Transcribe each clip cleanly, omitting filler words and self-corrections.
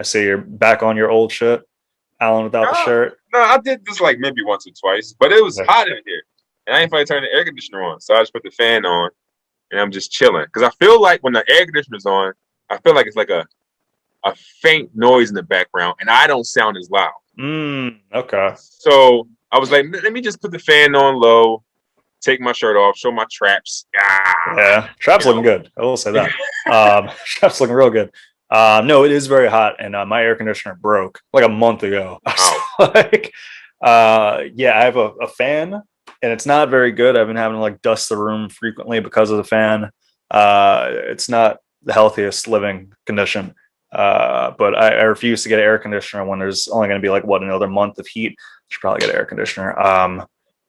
I see you're back on your old shit. Alan without the No, shirt. no, I did this like maybe once or twice, but it was Okay. hot in here, and I ain't finally turn the air conditioner on, so I just put the fan on, and I'm just chilling because I feel like when the air conditioner's on, I feel like it's like a faint noise in the background, and I don't sound as loud. Okay. So I was like, let me just put the fan on low, take my shirt off, show my traps. Yeah, trap's You looking know. good. I will say that. Trap's looking real good. No, it is very hot, and my air conditioner broke like a month ago. I Oh, was like, yeah, I have a fan, and it's not very good. I've been having to like dust the room frequently because of the fan. It's not the healthiest living condition. But I refuse to get an air conditioner when there's only going to be like what another month of heat. Should probably get an air conditioner.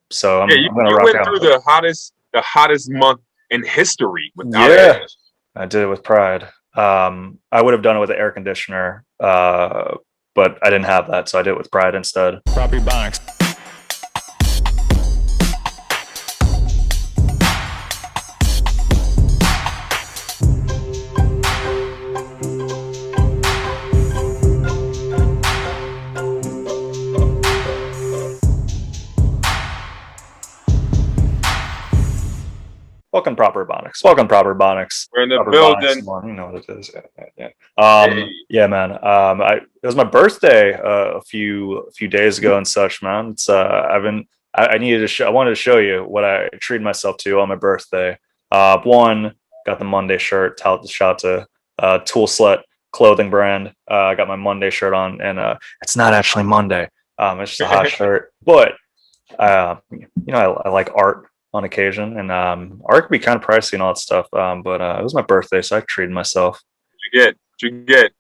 So yeah, I'm going to you rock went out through with it. the hottest month in history without air Yeah, conditioning. I did it with pride. I would have done it with the air conditioner, but I didn't have that, so I did it with pride instead. Proper Ebonics. Welcome, Proper Ebonics. Welcome, Proper Ebonics. We're in the Proper Ebonics building. one, you know what it is. Yeah. Hey, Yeah, man. It was my birthday a few days ago and such, man. It's I needed to show. I wanted to show you what I treated myself to on my birthday. One, got the Monday shirt. Shout out to Tool Slut clothing brand. I got my Monday shirt on, and it's not actually Monday. It's just a hot shirt, but I like art on occasion, and art can be kind of pricey and all that stuff. But it was my birthday, so I treated myself. what you get?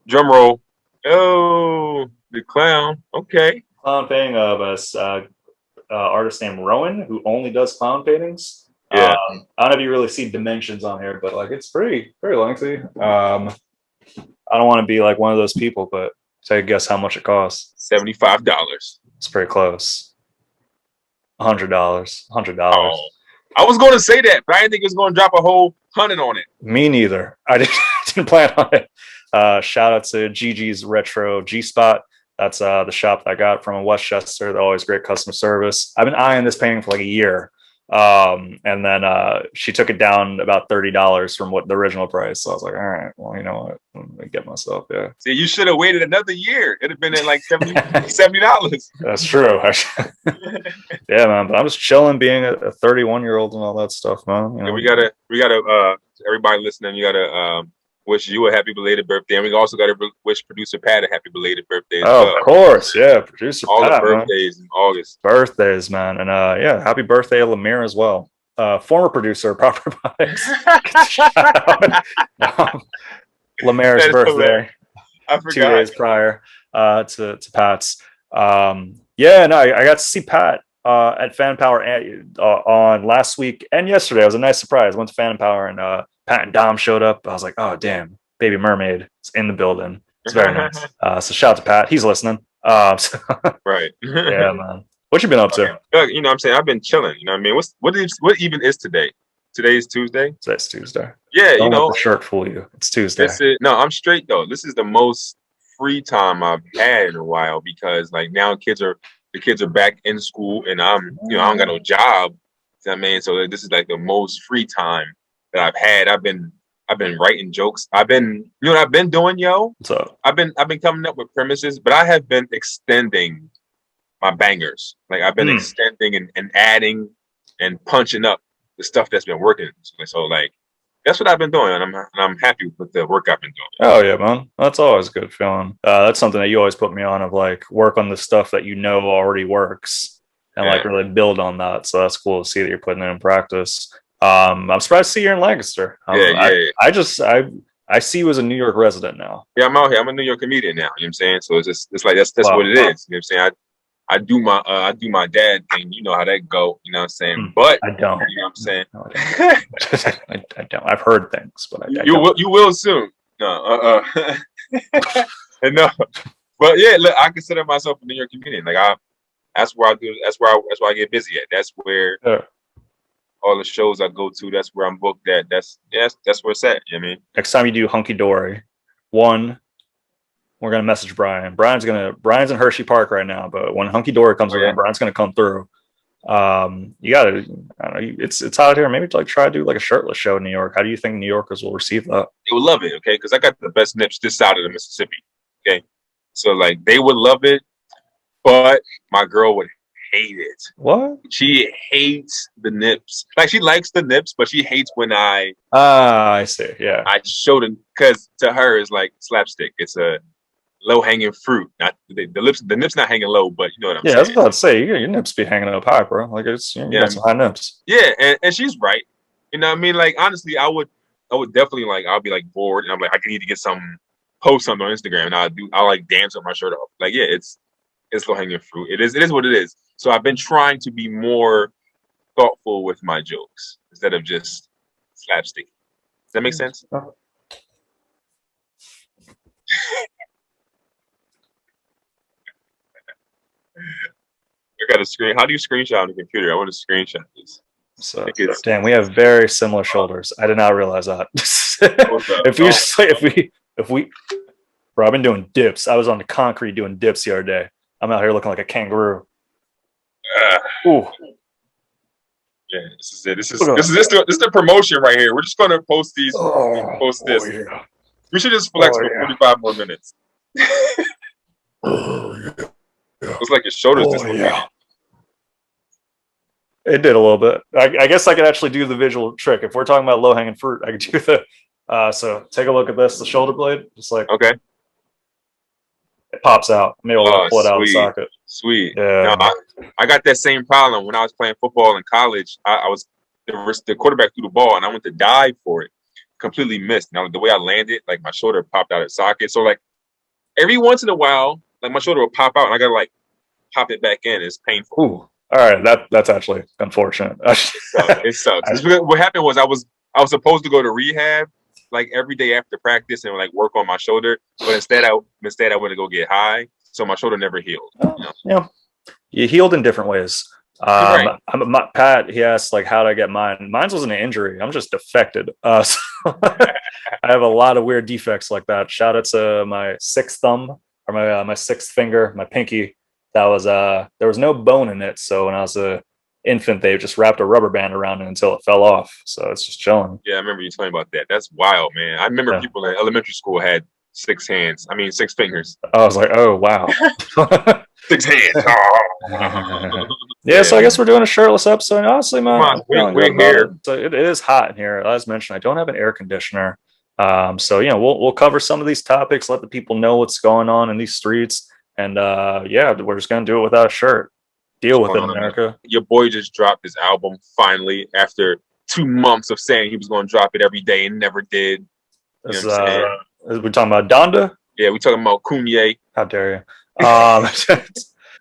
Drum roll. Oh, the clown. Okay. Clown painting of artist named Rowan, who only does clown paintings. Yeah. I don't know if you really see dimensions on here, but like it's very lengthy. I don't want to be like one of those people, but take a guess how much it costs. $75. It's pretty close. $100. $100. Oh, I was going to say that, but I didn't think it was going to drop a whole 100 on it. Me neither. I didn't plan on it. Shout out to Gigi's Retro G Spot. That's the shop that I got from in Westchester. They're always great customer service. I've been eyeing this painting for like a year. And then she took it down about $30 from what the original price. So I was like, all right, well, you know what? Let me get myself, yeah. See, you should have waited another year. It'd have been at like $70. That's true. Yeah, man. But I'm just chilling being a 31-year-old and all that stuff, man. You Yeah, know? we gotta, everybody listening, you gotta wish you a happy belated birthday, and we also gotta wish producer Pat a happy belated birthday as Oh, well. of course. Yeah. Producer All the Pat, man. birthdays in August. Birthdays, man. And yeah, happy birthday, Lemire, as well. Former producer of Proper Bikes. Lemire's birthday, I 2 forgot. days prior to Pat's. Yeah, no, I got to see Pat at Fan Power on last week and yesterday. It was a nice surprise. Went to Fan Power, and Pat and Dom showed up. I was like, oh, damn, Baby Mermaid is in the building. It's very nice. So shout out to Pat. He's listening. So, Right. yeah, man. What you been up to? You know what I'm saying? I've been chilling. You know what I mean? What even is today? Today is Tuesday? Today's Tuesday. Yeah, Don't let the shirt fool you. It's Tuesday. I'm straight though. This is the most free time I've had in a while because like now the kids are back in school and I don't got no job. You know what I mean? So this is like the most free time that I've had. I've been writing jokes. You know what I've been doing, yo? What's up? I've been coming up with premises, but I have been extending my bangers. Like I've been extending and adding and punching up the stuff that's been working. So like that's what I've been doing, and I'm happy with the work I've been doing. Oh yeah, man. That's always a good feeling. That's something that you always put me on of like work on the stuff that you know already works and like really build on that. So that's cool to see that you're putting it in practice. I'm surprised to see you're in Lancaster. I see you as a New York resident now. Yeah, I'm out here. I'm a New York comedian now. You know what I'm saying? So it's like that's what it is. You know what I'm saying? I do my dad thing. You know how that go. You know what I'm saying? But I don't. You know what I'm saying? No, I don't. I've heard things, but I don't. You will soon. No. No. But yeah, look, I consider myself a New York comedian. Like that's where I get busy at. That's where all the shows I go to. That's where I'm booked at. That's where it's at. You know what I mean? Next time you do Hunky Dory, one, We're gonna message Brian. Brian's in Hershey Park right now, but when Hunky Dory comes Oh yeah, around, Brian's gonna come through. You gotta, I don't know, it's hot here. Maybe like try to do like a shirtless show in New York. How do you think New Yorkers will receive that? they would love it. Okay, because I got the best nips this side of the Mississippi. Okay, so like they would love it, but my girl would hate it. What? She hates the nips. Like she likes the nips, but she hates when Ah, I see. Yeah. I show them because to her it's like slapstick. It's a low hanging fruit. Not the nips not hanging low, but you know what I'm Yeah, I was saying. about to say your nips be hanging up high, bro. Like you Yeah, got some high nips. yeah, and she's right. You know what I mean? Like honestly, I would definitely like I'll be like bored and I'm like I need to get some post something on Instagram and I'll like dance with my shirt off. Like yeah, it's low hanging fruit. It is what it is. So I've been trying to be more thoughtful with my jokes instead of just slapstick. Does that make sense? I got a screen. How do you screenshot on the computer? I want to screenshot this. So damn, we have very similar shoulders. I did not realize that. If we bro, I've been doing dips. I was on the concrete doing dips the other day. I'm out here looking like a kangaroo. Ooh. Yeah, this is it. This is the promotion right here. We're just gonna post these. Post this. Oh, yeah. We should just flex for 45 more minutes. Oh, yeah. Looks like your shoulders dislocated. Yeah. It did a little bit. I guess I could actually do the visual trick. If we're talking about low hanging fruit, I could do the. So take a look at this. The shoulder blade, just like okay, it pops out. Maybe I'll pull it out of the socket. Sweet. Yeah. Now, I got that same problem when I was playing football in college. I was the quarterback threw the ball and I went to dive for it. Completely missed. Now the way I landed, like my shoulder popped out of the socket. So like every once in a while, like my shoulder will pop out and I gotta like pop it back in. It's painful. Ooh. All right, that's actually unfortunate. It sucks. What happened was I was supposed to go to rehab like every day after practice and like work on my shoulder, but instead I went to go get high, so my shoulder never healed. You know? Yeah, you healed in different ways. Right. Pat, he asked like, how did I get mine? Mine's wasn't an injury. I'm just defected. So I have a lot of weird defects like that. Shout out to my sixth thumb or my sixth finger, my pinky. That was there was no bone in it, so when I was a infant, they just wrapped a rubber band around it until it fell off. So it's just chilling. Yeah, I remember you telling about that. That's wild, man. I remember people in elementary school had 6 fingers. I was like, oh wow. 6 hands. Yeah, so I guess we're doing a shirtless episode. And honestly, man, we're here. So it is hot in here. As mentioned, I don't have an air conditioner. So we'll cover some of these topics, let the people know what's going on in these streets. And we're just gonna do it without a shirt. Deal with it, America. Your boy just dropped his album finally after 2 months of saying he was gonna drop it every day and never did. Is we talking about Donda? Yeah, we talking about Kanye. How dare you?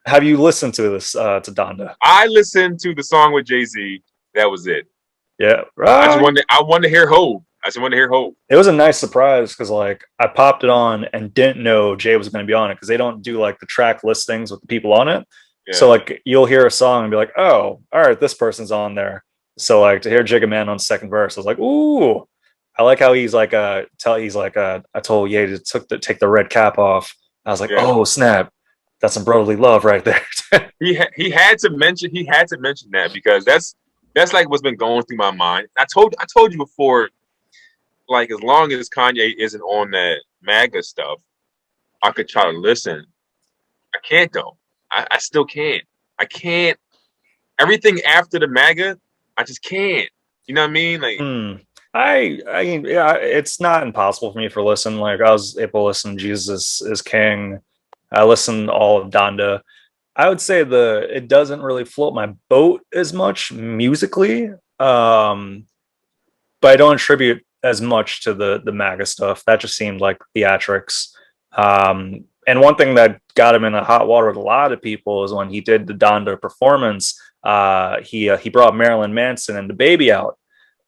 Have you listened to this to Donda? I listened to the song with Jay-Z. That was it. Yeah, right. I wanted to hear Hope. I just wanted to hear Hope. It was a nice surprise because like I popped it on and didn't know Jay was going to be on it because they don't do like the track listings with the people on it. Yeah. So like you'll hear a song and be like, oh, all right, this person's on there. So like to hear Jigga Man on second verse, I was like, ooh, I like how he's like I told Ye to take the red cap off. I was like, oh snap, that's some brotherly love right there. he had to mention that because that's like what's been going through my mind. I told you before. Like as long as Kanye isn't on that MAGA stuff, I could try to listen. I can't though. I still can't. I can't. Everything after the MAGA, I just can't. You know what I mean? Like, I mean, yeah, it's not impossible for me to listen. Like I was able to listen to Jesus is King. I listened to all of Donda. I would say it doesn't really float my boat as much musically, but I don't attribute as much to the MAGA stuff. That just seemed like theatrics. And one thing that got him in a hot water with a lot of people is when he did the Donda performance. He brought Marilyn Manson and the baby out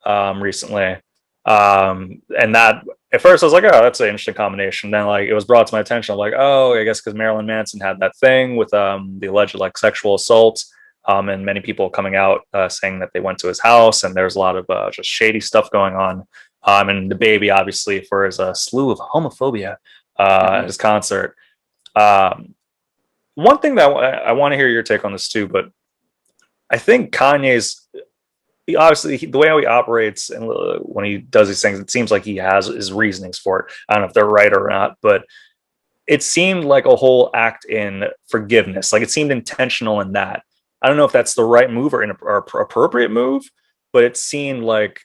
recently, and that at first I was like, oh, that's an interesting combination. Then like it was brought to my attention. I'm like, oh, I guess because Marilyn Manson had that thing with the alleged like sexual assault. And many people coming out saying that they went to his house, and there's a lot of just shady stuff going on. And the baby, obviously, for his slew of homophobia, at his concert. Um, One thing that I want to hear your take on this too, but I think Kanye's obviously the way how he operates and when he does these things, it seems like he has his reasonings for it. I don't know if they're right or not, but it seemed like a whole act in forgiveness. Like it seemed intentional in that. I don't know if that's the right move or appropriate move, but it seemed like,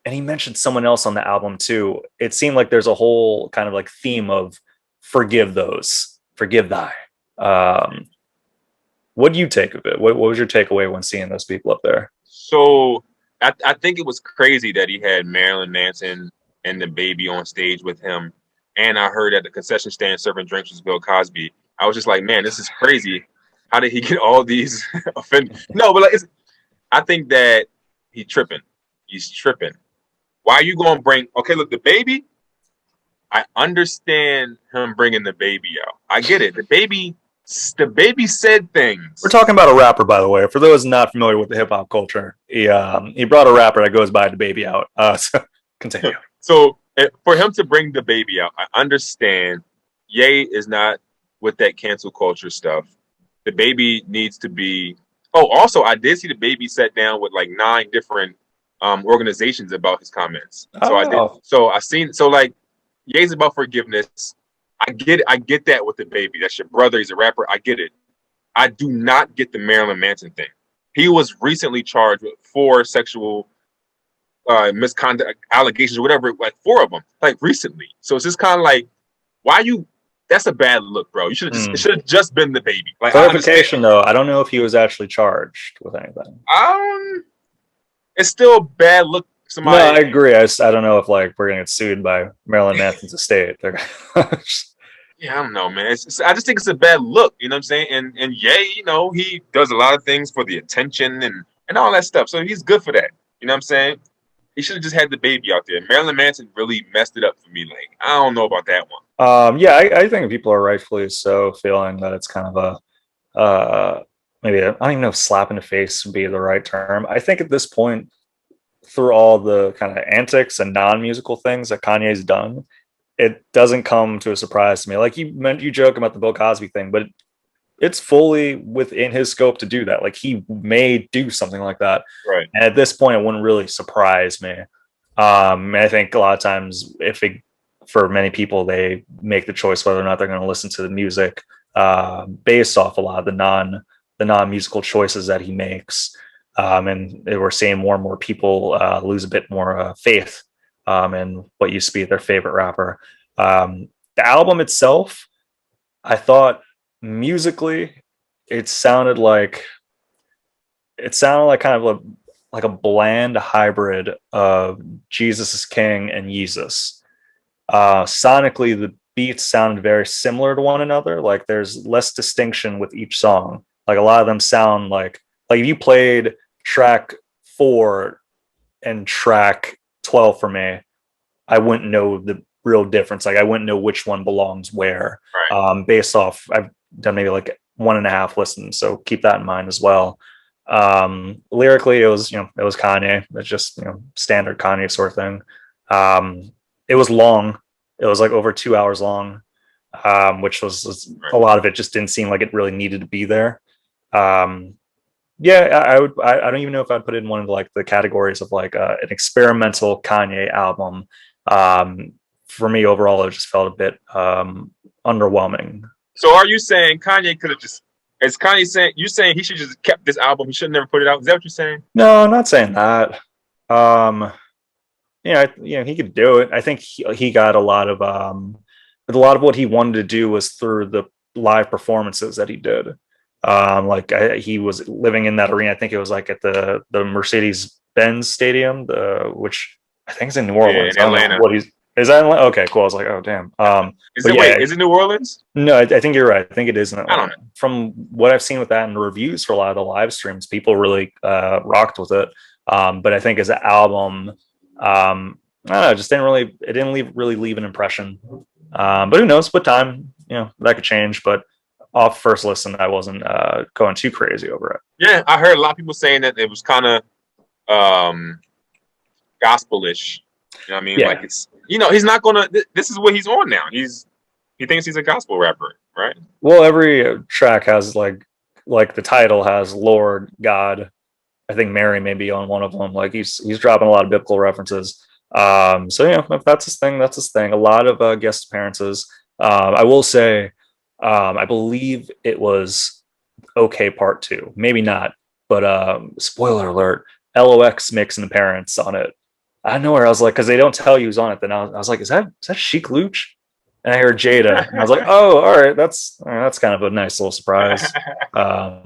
and he mentioned someone else on the album too. It seemed like there's a whole kind of like theme of forgive those, forgive thy. Um, what do you take of it? What was your takeaway when seeing those people up there? So I think it was crazy that he had Marilyn Manson and the baby on stage with him. And I heard at the concession stand serving drinks was Bill Cosby. I was just like, man, this is crazy. How did he get all these offended? No, but like, I think that he tripping. He's tripping. Why are you going to bring? Okay, look, the baby. I understand him bringing the baby out. I get it. The baby said We're things. talking about a rapper, by the way. For those not familiar with the hip hop culture, he brought a rapper that goes by the baby out. So continue. So for him to bring the baby out, I understand. Ye is not with that cancel culture stuff. The baby needs to be. Oh, also, I did see the baby sat down with like 9 different organizations about his comments. So I did. Oh, So I seen. So like, Ye's about forgiveness. I get it. I get that with the baby. That's your brother. He's a rapper. I get it. I do not get the Marilyn Manson thing. He was recently charged with 4 sexual misconduct allegations or whatever, like 4 of them, like recently. So it's just kind of like, why you? That's a bad look, bro. You should have just it should have just been the baby. Like clarification though, I don't know if he was actually charged with anything. It's still a bad look. No, I Somebody, agree. I don't know if like we're gonna get sued by Marilyn Manson's estate. yeah, I don't know, man. I just think it's a bad look. You know what I'm saying? And Ye, he does a lot of things for the attention and all that stuff. So he's good for that. You know what I'm saying? He should have just had the baby out there. Marilyn Manson really messed it up for me. Like, I don't know about that one. Yeah, I think people are rightfully so feeling that it's kind of a maybe I don't even know if slap in the face would be the right term. I think at this point, through all the kind of antics and non-musical things that Kanye's done, it doesn't come to a surprise to me. Like you joke about the Bill Cosby thing, but it's fully within his scope to do that. Like he may do something like that. Right. And at this point, it wouldn't really surprise me. And I think a lot of times, for many people, they make the choice whether or not they're going to listen to the music based off a lot of the non-musical choices that he makes. And we're seeing more and more people lose a bit more faith in what used to be their favorite rapper. The album itself, I thought musically, it sounded like kind of like a bland hybrid of Jesus is King and Yeezus. Sonically, the beats sounded very similar to one another. Like there's less distinction with each song. Like a lot of them sound like if you played track 4 and track 12 for me, I wouldn't know the real difference. Like I wouldn't know which one belongs where. Right. Based off, I've done maybe like 1.5 listens, so keep that in mind as well. Lyrically, it was Kanye. It's just standard Kanye sort of thing. It was long. It was like over 2 hours long, which was a lot of it just didn't seem like it really needed to be there. Yeah, I would. I don't even know if I'd put it in one of like the categories of like an experimental Kanye album. For me, overall, it just felt a bit underwhelming. So are you saying Kanye could have just? Is Kanye saying you saying he should just kept this album? He should never put it out. Is that what you're saying? No, I'm not saying that. Um, he could do it. I think he got a lot of what he wanted to do was through the live performances that he did. He was living in that arena. I think it was like at the Mercedes Benz Stadium, which I think is in New Orleans. Yeah, in Atlanta. Is that in Atlanta? Okay, cool. I was like, oh damn. Is it New Orleans? No, I think you're right. I think it is in Atlanta. I don't know. From what I've seen with that and the reviews for a lot of the live streams, people really rocked with it. But I think as an album, I don't know, it didn't really leave an impression. But who knows? With time, that could change. But off first listen, I wasn't going too crazy over it. Yeah, I heard a lot of people saying that it was kind of gospelish. You know what I mean? Yeah. Like it's he's not gonna. This is what he's on now. He's He thinks he's a gospel rapper, right? Well, every track has like the title has Lord God. I think Mary may be on one of them. Like he's dropping a lot of biblical references. So yeah, if that's his thing, that's his thing. A lot of guest appearances. I will say, I believe it was okay part two, maybe not, but spoiler alert, LOX makes an appearance on it. I don't know where I was like, because they don't tell you who's on it. Then I was like, is that Chic Luch? And I heard Jada, and I was like, oh, all right, that's kind of a nice little surprise.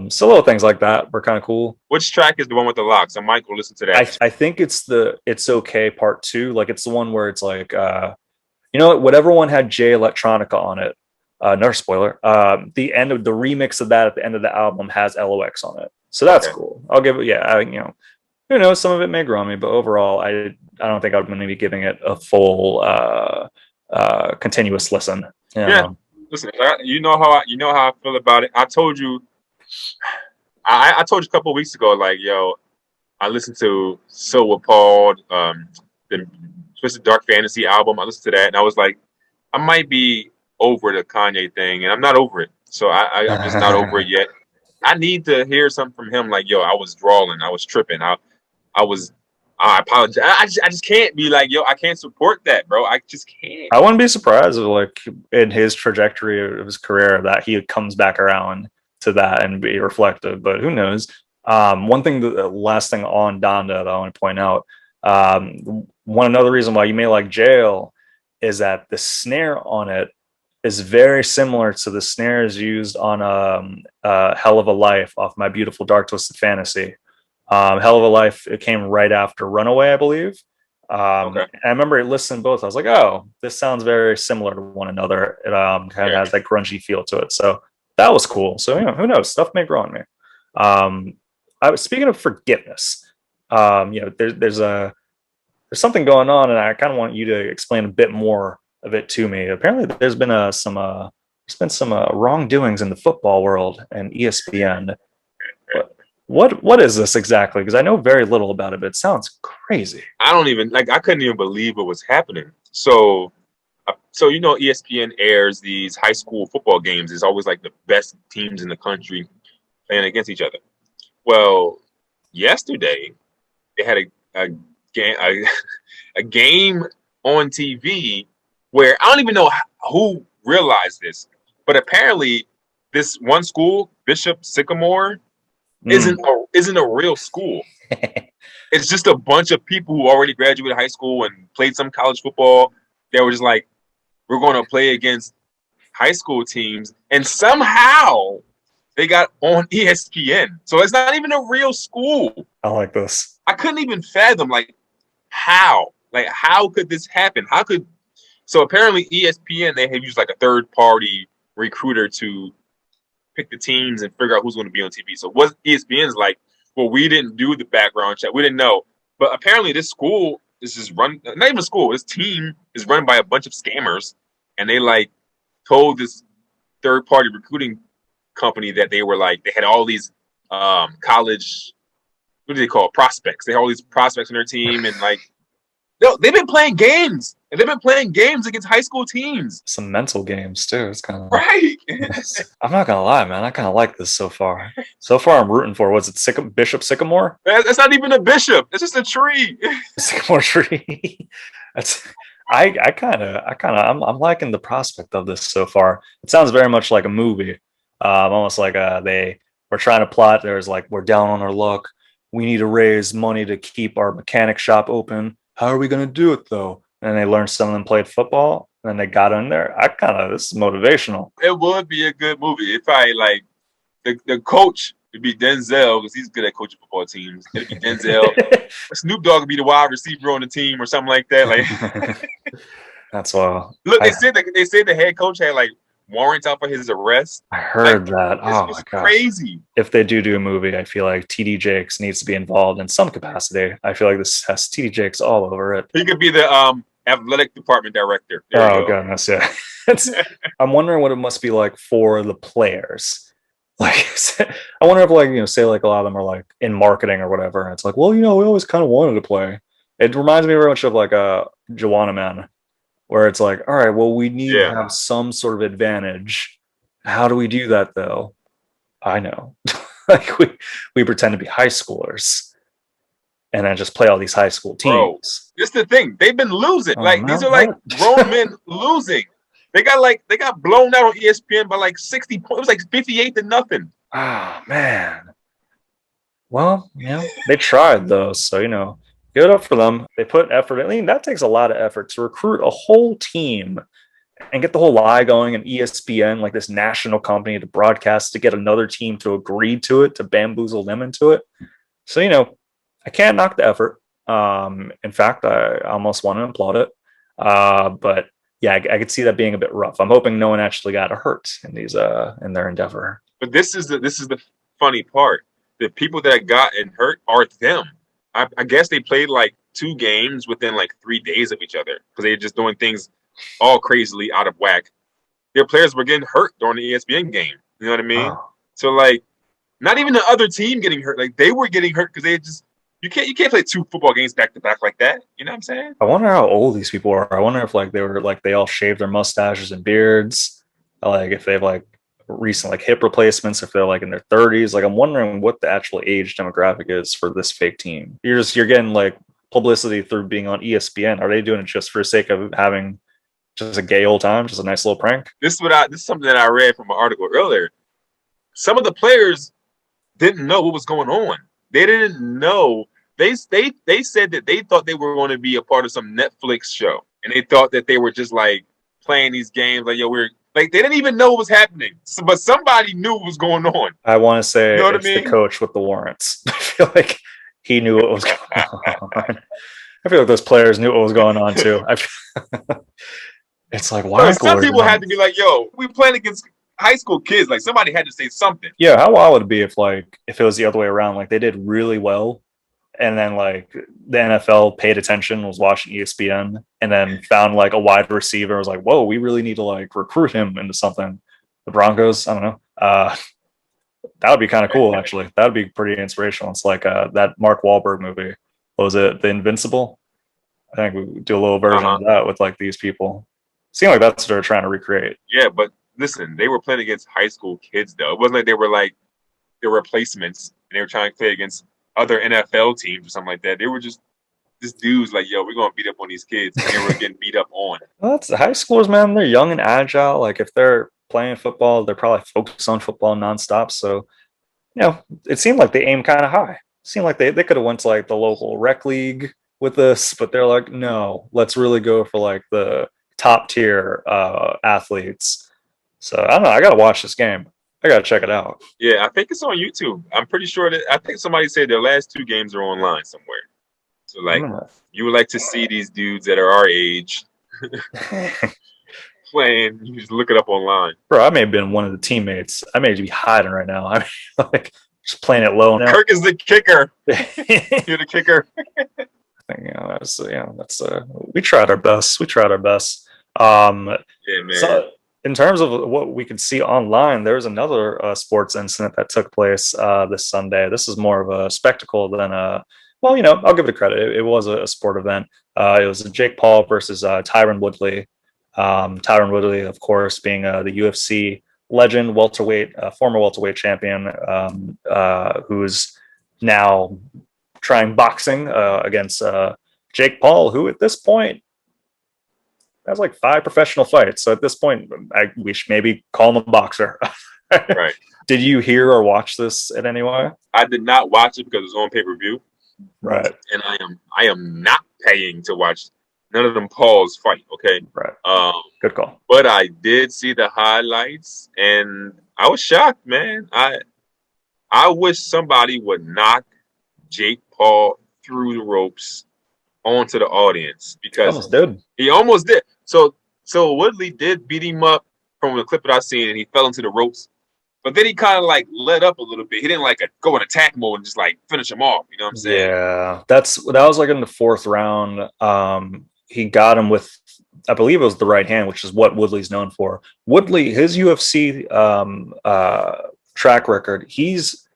So little things like that were kind of cool. Which track is the one with the locks? I might go listen to that. I think it's the It's Okay part two. Like it's the one where it's like you know what, whatever one had Jay Electronica on it. No spoiler. The end of the remix of that at the end of the album has LOX on it. So that's Okay. cool. I'll give it, yeah, who knows, some of it may grow on me, but overall I don't think I'm going to be giving it a full continuous listen. Yeah. Listen, you know how I feel about it. I told you I told you a couple of weeks ago, like, yo, I listened to Silver Paul, the Twisted Dark Fantasy album. I listened to that, and I was like, I might be over the Kanye thing, and I'm not over it. So I'm just not over it yet. I need to hear something from him, like, yo, I was drawing, I was tripping, I was, I apologize. I just can't be like, yo, I can't support that, bro. I just can't. I wouldn't be surprised if, like, in his trajectory of his career, that he comes back around to that and be reflective. But who knows? One thing, the last thing on Donda that I want to point out, one another reason why you may like Jail is that the snare on it is very similar to the snares used on Hell of a Life off My Beautiful Dark Twisted Fantasy. Hell of a Life, it came right after Runaway, I believe. Okay. I remember listening to both. I was like, oh, this sounds very similar to one another. It kind of has that grungy feel to it. So that was cool. So, who knows? Stuff may grow on me. I was speaking of forgiveness. There's something going on, and I kind of want you to explain a bit more of it to me. Apparently, there's been some wrongdoings in the football world and ESPN. What is this exactly? Because I know very little about it, but it sounds crazy. I don't even like. I couldn't even believe what was happening. So you know, ESPN airs these high school football games. It's always like the best teams in the country playing against each other. Well, yesterday they had a game a game on TV where I don't even know who realized this, but apparently this one school, Bishop Sycamore, isn't a real school. It's just a bunch of people who already graduated high school and played some college football. They were just like, we're going to play against high school teams, and somehow they got on ESPN. So it's not even a real school. I like this. I couldn't even fathom how could this happen? So apparently ESPN, they have used like a third party recruiter to pick the teams and figure out who's going to be on TV. So what ESPN's like, well, we didn't do the background check. We didn't know. But apparently this school is just run, not even a school, this team is run by a bunch of scammers. And they like told this third party recruiting company that they had all these college, what do they call it? Prospects. They had all these prospects on their team, and like, no, they've been playing games, and they've been playing games against high school teams. Some mental games too. It's kind of right. I'm not gonna lie, man. I kind of like this so far. So far, I'm rooting for. Was it Bishop Sycamore? That's not even a bishop. It's just a tree. Sycamore tree. That's. I'm liking the prospect of this so far. It sounds very much like a movie, almost like they were trying to plot. There's like, we're down on our luck. We need to raise money to keep our mechanic shop open. How are we going to do it though? And they learned some of them played football, and then they got in there. This is motivational. It would be a good movie if I like the coach. It'd be Denzel because he's good at coaching football teams. It'd be Denzel. Snoop Dogg would be the wide receiver on the team or something like that. Like that's wild. Look, they said the head coach had like warrants out for his arrest. I heard that. Oh my god, crazy. If they do a movie, I feel like TD Jakes needs to be involved in some capacity. I feel like this has TD Jakes all over it. He could be the athletic department director. Oh goodness, yeah. I'm wondering what it must be like for the players. Like, I wonder if say like a lot of them are like in marketing or whatever. And it's like, well, we always kind of wanted to play. It reminds me very much of like a Joanna Man, where it's like, all right, well, we need to Yeah, have some sort of advantage. How do we do that though? I know. Like we pretend to be high schoolers and then just play all these high school bro. teams. This is the thing. They've been losing. Oh Like these man, are like what? grown men losing. They got blown out on ESPN by like 60 points. It was like 58-0. Oh man. Well, they tried though, so good up for them. They put effort. I mean, that takes a lot of effort to recruit a whole team and get the whole lie going, and ESPN, like this national company, to broadcast, to get another team to agree to it, to bamboozle them into it. So I can't knock the effort. In fact, I almost want to applaud it. But yeah, I could see that being a bit rough. I'm hoping no one actually got hurt in these in their endeavor. But this is the funny part. The people that got hurt are them. I guess they played like 2 games within like 3 days of each other because they're just doing things all crazily out of whack. Their players were getting hurt during the ESPN game. You know what I mean? Oh, So like, not even the other team getting hurt. Like they were getting hurt because they just you can't play 2 football games back to back like that. You know what I'm saying? I wonder how old these people are. I wonder if like they were like they all shaved their mustaches and beards, like if they've like recent like hip replacements, if they're like in their 30s. Like I'm wondering what the actual age demographic is for this fake team. You're getting like publicity through being on ESPN. Are they doing it just for the sake of having just a gay old time, just a nice little prank? This is something that I read from an article earlier. Some of the players didn't know what was going on. They didn't know. They said that they thought they were going to be a part of some Netflix show, and they thought that they were just like playing these games. Like, yo, we're like, they didn't even know what was happening, but somebody knew what was going on. I want to say You know what I it's the mean? coach with the warrants. I feel like he knew what was going on. I feel like those players knew what was going on too. It's like, why No, aren't the some people had to be warrants? like, yo, we playing against high school kids. Like somebody had to say something. Yeah, how wild would it be if it was the other way around? Like they did really well, and then like the NFL paid attention, was watching ESPN, and then found like a wide receiver, was like, whoa, we really need to like recruit him into something. The Broncos, I don't know. That would be kind of cool, actually. That would be pretty inspirational. It's like that Mark Wahlberg movie. What was it? The Invincible? I think we do a little version Uh-huh. of that with like these people. Seems like that's what they're trying to recreate. Yeah, but listen, they were playing against high school kids though. It wasn't like they were like their replacements and they were trying to play against other NFL teams or something like that. They were just this dude's like, yo, we're gonna beat up on these kids, and they were getting beat up on. Well, that's the high schoolers, man. They're young and agile. Like if they're playing football, they're probably focused on football nonstop. So, it seemed like they aimed kind of high. It seemed like they could have went to like the local rec league with this, but they're like, no, let's really go for like the top tier athletes. So I don't know. I gotta watch this game. I gotta check it out. Yeah, I think it's on YouTube. I'm pretty sure that I think somebody said their last 2 games are online somewhere. So like, you would like to see these dudes that are our age playing. You just look it up online. Bro, I may have been one of the teammates. I may be hiding right now. I mean, like just playing it low now. Kirk is the kicker. You're the kicker. That's we tried our best. We tried our best. Yeah, man. So in terms of what we could see online, there was another sports incident that took place this Sunday. This is more of a spectacle than a. Well, I'll give it a credit. It was a sport event. It was Jake Paul versus Tyron Woodley. Tyron Woodley, of course, being the UFC legend, welterweight, former welterweight champion, who's now trying boxing against Jake Paul, who at this point has like 5 professional fights. So at this point, we should maybe call him a boxer. Right. Did you hear or watch this in any way? I did not watch it because it was on pay-per-view. Right. And I am not paying to watch none of them Pauls fight. Okay. Right. Good call. But I did see the highlights, and I was shocked, man. I wish somebody would knock Jake Paul through the ropes onto the audience because he almost did. So Woodley did beat him up from the clip that I seen, and he fell into the ropes. But then he kind of like let up a little bit. He didn't like go in attack mode and just like finish him off. You know what I'm saying? Yeah, that was like in the 4th round. He got him with, I believe it was the right hand, which is what Woodley's known for. Woodley, his UFC track record, he's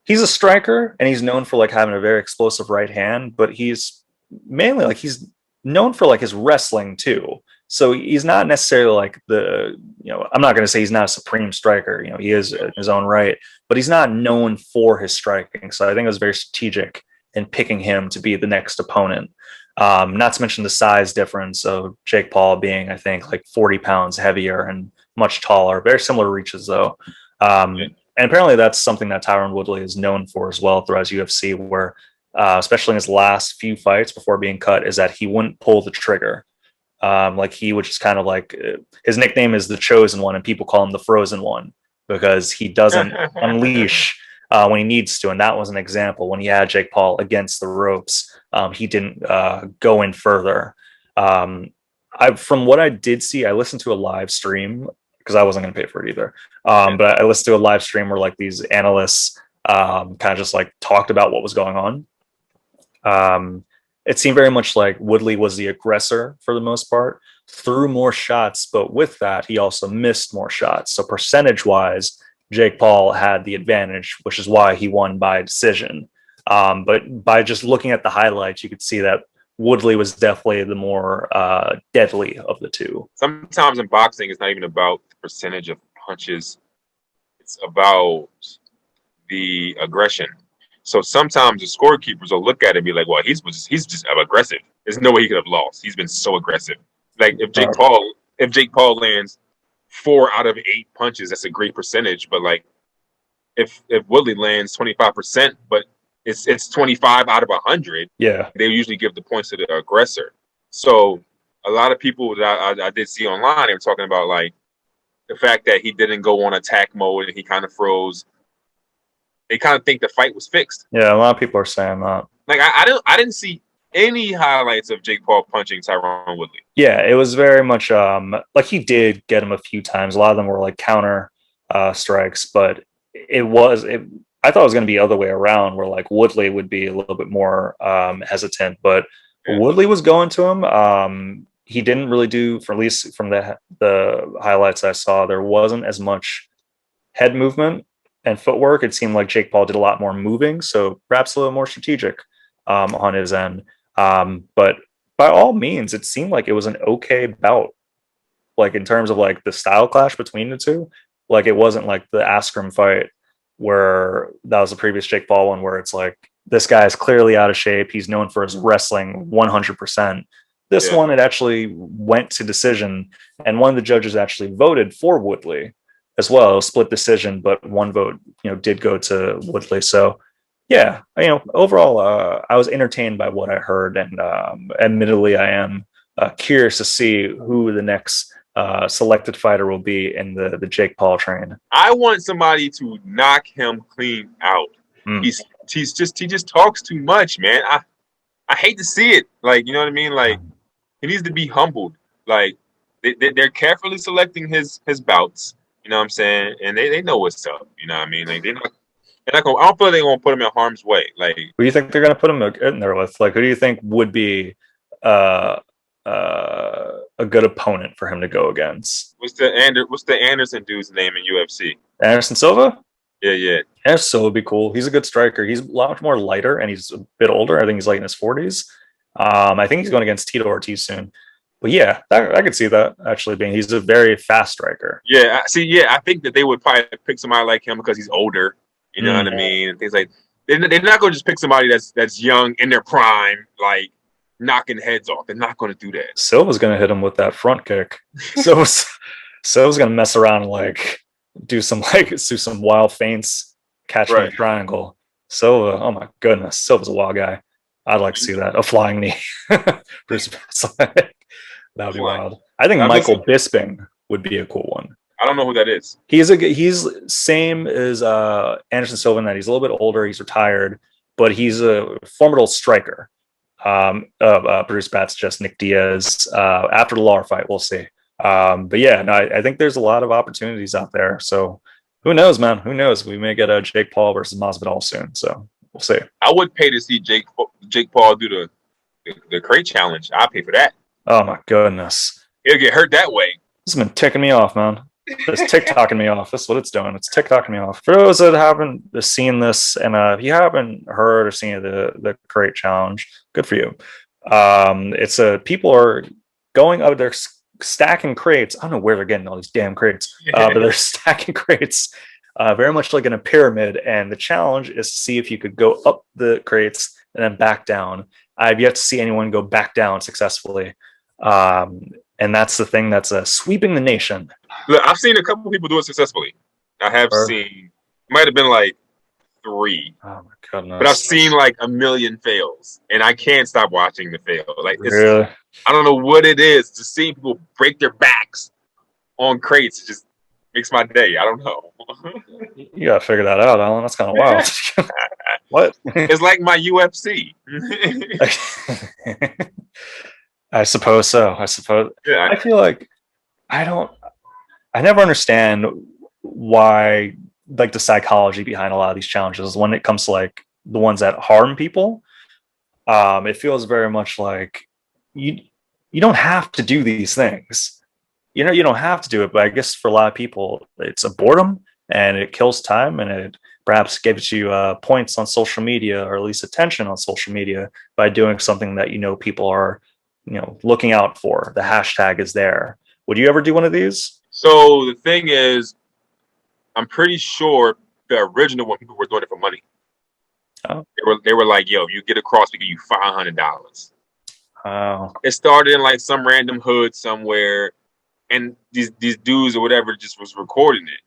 a striker and he's known for like having a very explosive right hand, but he's mainly like he's known for like his wrestling too. So he's not necessarily like I'm not going to say he's not a supreme striker. He is in his own right, but he's not known for his striking. So I think it was very strategic in picking him to be the next opponent. Not to mention the size difference of Jake Paul being, I think, like 40 pounds heavier and much taller. Very similar reaches, though. And apparently that's something that Tyron Woodley is known for as well throughout UFC, where especially in his last few fights before being cut, is that he wouldn't pull the trigger. Like he would just kind of like his nickname is the Chosen One, and people call him the Frozen One because he doesn't unleash when he needs to. And that was an example when he had Jake Paul against the ropes. He didn't go in further. From what I did see, I listened to a live stream because I wasn't going to pay for it either. But I listened to a live stream where like these analysts kind of just like talked about what was going on. It seemed very much like Woodley was the aggressor for the most part, threw more shots, but with that, he also missed more shots. So percentage-wise, Jake Paul had the advantage, which is why he won by decision. But by just looking at the highlights, you could see that Woodley was definitely the more deadly of the two. Sometimes in boxing, it's not even about the percentage of punches. It's about the aggression. So sometimes the scorekeepers will look at it and be like, well, he's just aggressive. There's no way he could have lost. He's been so aggressive. Like if Jake Paul lands 4 out of 8 punches, that's a great percentage. But like if Woodley lands 25%, but it's 25 out of 100, yeah, they usually give the points to the aggressor. So a lot of people that I did see online, they were talking about like the fact that he didn't go on attack mode and he kind of froze. They kind of think the fight was fixed. Yeah, a lot of people are saying that. Like I didn't see any highlights of Jake Paul punching Tyron Woodley. Yeah, it was very much like he did get him a few times. A lot of them were like counter strikes, but I thought it was going to be the other way around, where like Woodley would be a little bit more hesitant, but Woodley was going to him. He didn't really do, for at least from the highlights I saw, there wasn't as much head movement and footwork. It seemed like Jake Paul did a lot more moving, so perhaps a little more strategic on his end. But by all means, it seemed like it was an okay bout. Like in terms of like the style clash between the two, like it wasn't like the Askren fight where that was the previous Jake Paul one, where it's like this guy is clearly out of shape. He's known for his wrestling 100%. This one, it actually went to decision, and one of the judges actually voted for Woodley as well. Split decision, but one vote, did go to Woodley. So yeah, overall, I was entertained by what I heard, and admittedly, I am curious to see who the next selected fighter will be in the Jake Paul train. I want somebody to knock him clean out. He just talks too much, man. I hate to see it. Like, you know what I mean? Like, he needs to be humbled. Like, they're carefully selecting his bouts. You know what I'm saying? And they know what's up. You know what I mean? Like they're not gonna. I don't feel like they're gonna put him in harm's way. Like, who do you think they're gonna put him in there with? Like, who do you think would be a good opponent for him to go against? What's the Anderson dude's name in UFC? Anderson Silva? Yeah. Anderson Silva would be cool. He's a good striker. He's a lot more lighter and he's a bit older. I think he's like in his 40s. I think he's going against Tito Ortiz soon. But yeah, I could see that actually being. He's a very fast striker. Yeah, I think that they would probably pick somebody like him because he's older. You know what I mean? Things like they're not going to just pick somebody that's young in their prime, like knocking heads off. They're not going to do that. Silva's going to hit him with that front kick. Silva's going to mess around and like do some wild feints, catch him in a triangle. Silva, oh my goodness, Silva's a wild guy. I'd like to see that, a flying knee. That would be wild. I think Michael Bisping would be a cool one. I don't know who that is. He's same as Anderson Silva in that he's a little bit older. He's retired, but he's a formidable striker. Bruce Batts, just Nick Diaz. After the Lawler fight, we'll see. But yeah, no, I think there's a lot of opportunities out there. So who knows, man? Who knows? We may get a Jake Paul versus Masvidal soon. So we'll see. I would pay to see Jake Paul do the crate challenge. I'd pay for that. Oh my goodness. He'll get hurt that way. This has been ticking me off, man. It's TikToking me off. That's what it's doing. It's TikToking me off. For those that haven't seen this, and if you haven't heard or seen the crate challenge, good for you. It's people are going up, they're stacking crates. I don't know where they're getting all these damn crates, but they're stacking crates, very much like in a pyramid. And the challenge is to see if you could go up the crates and then back down. I've yet to see anyone go back down successfully. And that's the thing that's sweeping the nation. Look, I've seen a couple of people do it successfully. I have seen, might have been like 3. Oh my goodness. But I've seen like a million fails, and I can't stop watching the fail. Like, really? I don't know what it is. Just seeing people break their backs on crates just makes my day. I don't know. You gotta figure that out, Alan. That's kind of wild. What? It's like my UFC. I suppose so. I suppose. Yeah. I feel like I never understand why, like, the psychology behind a lot of these challenges when it comes to like the ones that harm people. It feels very much like you don't have to do these things. You know, you don't have to do it, but I guess for a lot of people, it's a boredom and it kills time, and it perhaps gives you points on social media, or at least attention on social media, by doing something that people are looking out for. The hashtag is there. Would you ever do one of these? So the thing is, I'm pretty sure the original one, people were doing it for money. Oh. They were like, yo, if you get across, we give you $500. Oh. It started in like some random hood somewhere, and these dudes or whatever just was recording it,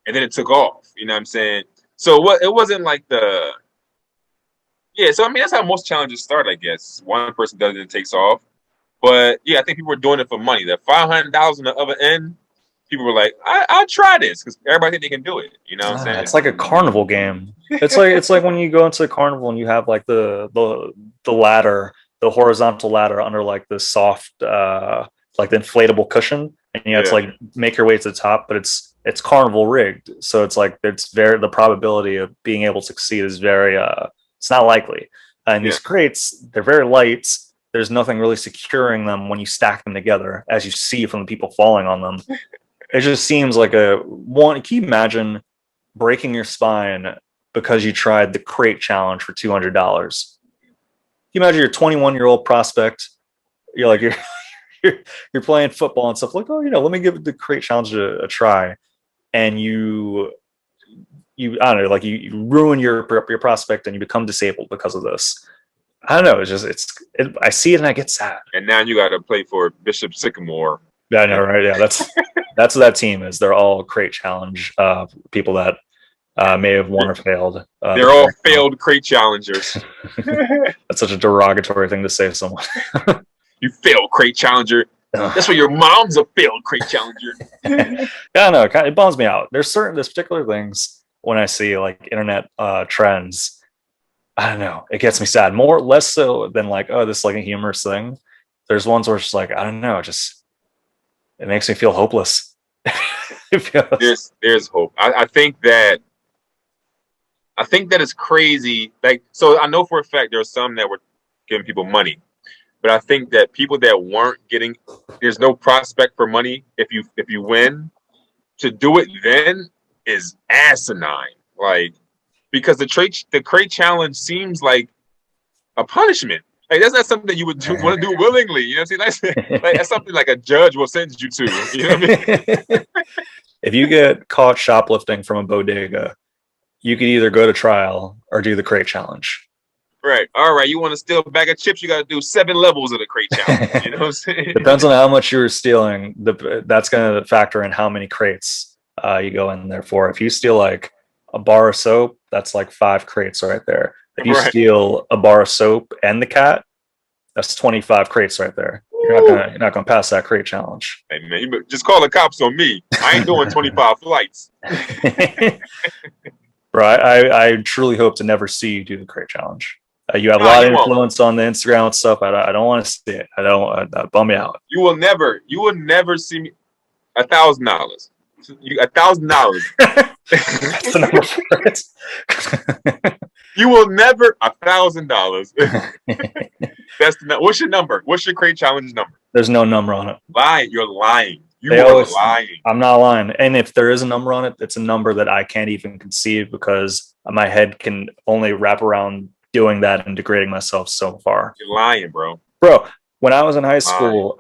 and then it took off. You know what I'm saying? So it wasn't like the So I mean, that's how most challenges start, I guess. One person does it, it takes off. But yeah, I think people were doing it for money. That $500 on the other end, people were like, I'll try this, because everybody think they can do it. You know what I'm saying? It's like a carnival game. It's like when you go into a carnival and you have like the ladder, the horizontal ladder under like the soft like the inflatable cushion, and you have to like make your way to the top, but it's carnival rigged. So it's like the probability of being able to succeed is very it's not likely. And these crates, they're very light. There's nothing really securing them when you stack them together, as you see from the people falling on them. It just seems like can you imagine breaking your spine because you tried the crate challenge for $200? Can you imagine you're a 21-year-old prospect? You're playing football and stuff, like, oh, let me give the crate challenge a try, and you I don't know, like you ruin your prospect and you become disabled because of this. I don't know. It's just I see it and I get sad. And now you got to play for Bishop Sycamore. Yeah, I know, right? Yeah, that's what that team is. They're all crate challenge people that may have won or failed. They're all failed crate challengers. That's such a derogatory thing to say to someone. You failed crate challenger. That's why your mom's a failed crate challenger. Yeah, no, it bums me out. There's particular things when I see like internet trends. I don't know. It gets me sad. Less so than like, oh, this is like a humorous thing. There's ones where it's just like, I don't know, it makes me feel hopeless. There's hope. I think that it's crazy. Like, so I know for a fact there are some that were giving people money, but I think that people that weren't getting, there's no prospect for money if you win. To do it then is asinine. Like, because the crate challenge seems like a punishment. Like, that's not something that you would want to do willingly. You know what I'm saying? That's something like a judge will sentence you to. You know what I mean? If you get caught shoplifting from a bodega, you could either go to trial or do the crate challenge. Right. All right. You want to steal a bag of chips, you got to do 7 levels of the crate challenge. You know what I'm saying? Depends on how much you're stealing. That's going to factor in how many crates you go in there for. If you steal like a bar of soap, that's like 5 crates right there. If you steal a bar of soap and the cat, that's 25 crates right there. You're not gonna pass that crate challenge. Hey man, you just call the cops on me. I ain't doing 25 flights. Bro, I truly hope to never see you do the crate challenge. You have a lot of influence on the Instagram and stuff. I don't want to see it. I don't. Bum me out. You will never see me. $1,000. $1,000. That's the number for it. You will never $1,000. That's what's your number? What's your crate challenge number? There's no number on it. Lying. You're lying. You are lying. I'm not lying. And if there is a number on it, it's a number that I can't even conceive, because my head can only wrap around doing that and degrading myself so far. You're lying, bro. Bro, when I was in high Lying. school,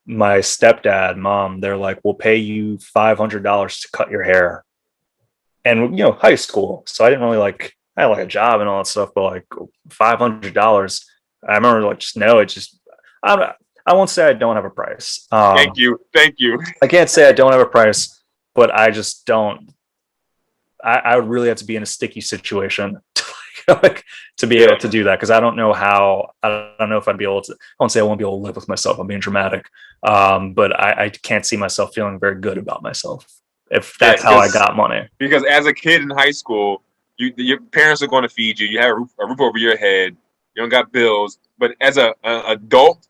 my stepdad, mom, they're like, we'll pay you $500 to cut your hair. And, high school. So I didn't really I had like a job and all that stuff, but like $500, I remember like, just no, it's just, I won't say I don't have a price. Thank you. I can't say I don't have a price, but I just don't. I would really have to be in a sticky situation to be able to do that, because I don't know how. I don't know if I'd be able to. I won't say I won't be able to live with myself. I'm being dramatic, but I can't see myself feeling very good about myself if that's how I got money. Because as a kid in high school, your parents are going to feed you. You have a roof over your head. You don't got bills. But as a adult,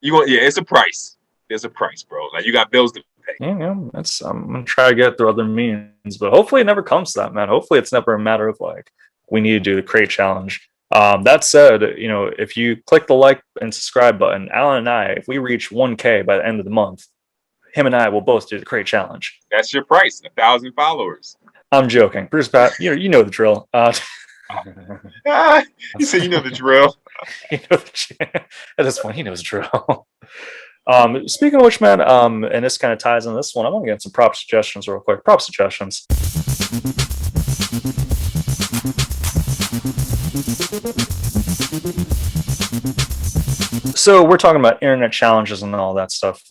it's a price. There's a price, bro. Like, you got bills to pay. Yeah, I'm gonna try to get through other means, but hopefully it never comes to that, man. Hopefully it's never a matter of like, we need to do the crate challenge. That said, if you click the like and subscribe button, Alan and I, if we reach 1K by the end of the month, him and I will both do the crate challenge. That's your price, 1,000 followers. I'm joking. Bruce Pat, you know the drill. You said you know the drill. At this point, he knows the drill. Speaking of which, man, and this kind of ties in this one, I want to get some prop suggestions real quick. Prop suggestions. So we're talking about internet challenges and all that stuff.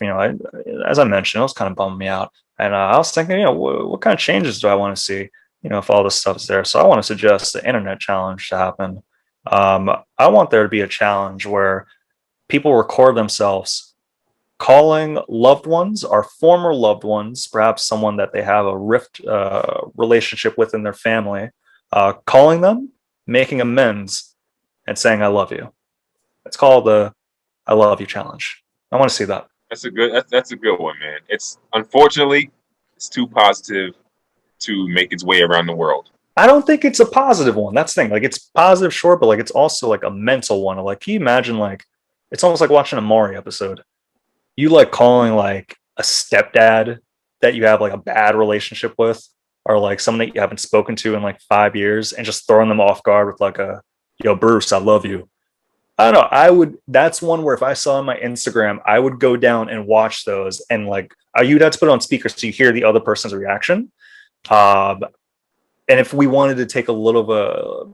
As I mentioned, it was kind of bumming me out, and I was thinking, what kind of changes do I want to see? If all this stuff's there. So I want to suggest the internet challenge to happen. I want there to be a challenge where people record themselves calling loved ones or former loved ones, perhaps someone that they have a rift relationship with in their family, calling them, making amends, and saying, I love you. It's called the I love you challenge. I want to see that. That's a good one, man. Unfortunately, it's too positive to make its way around the world. I don't think it's a positive one. That's the thing. Like, it's positive, sure, but like it's also like a mental one. Like, can you imagine, like, it's almost like watching a Maury episode. You like calling like a stepdad that you have like a bad relationship with, or like someone that you haven't spoken to in like 5 years, and just throwing them off guard with like yo, Bruce, I love you. I don't know. That's one where if I saw on my Instagram, I would go down and watch those, and like, you'd have to put it on speaker so you hear the other person's reaction. And if we wanted to take a little of a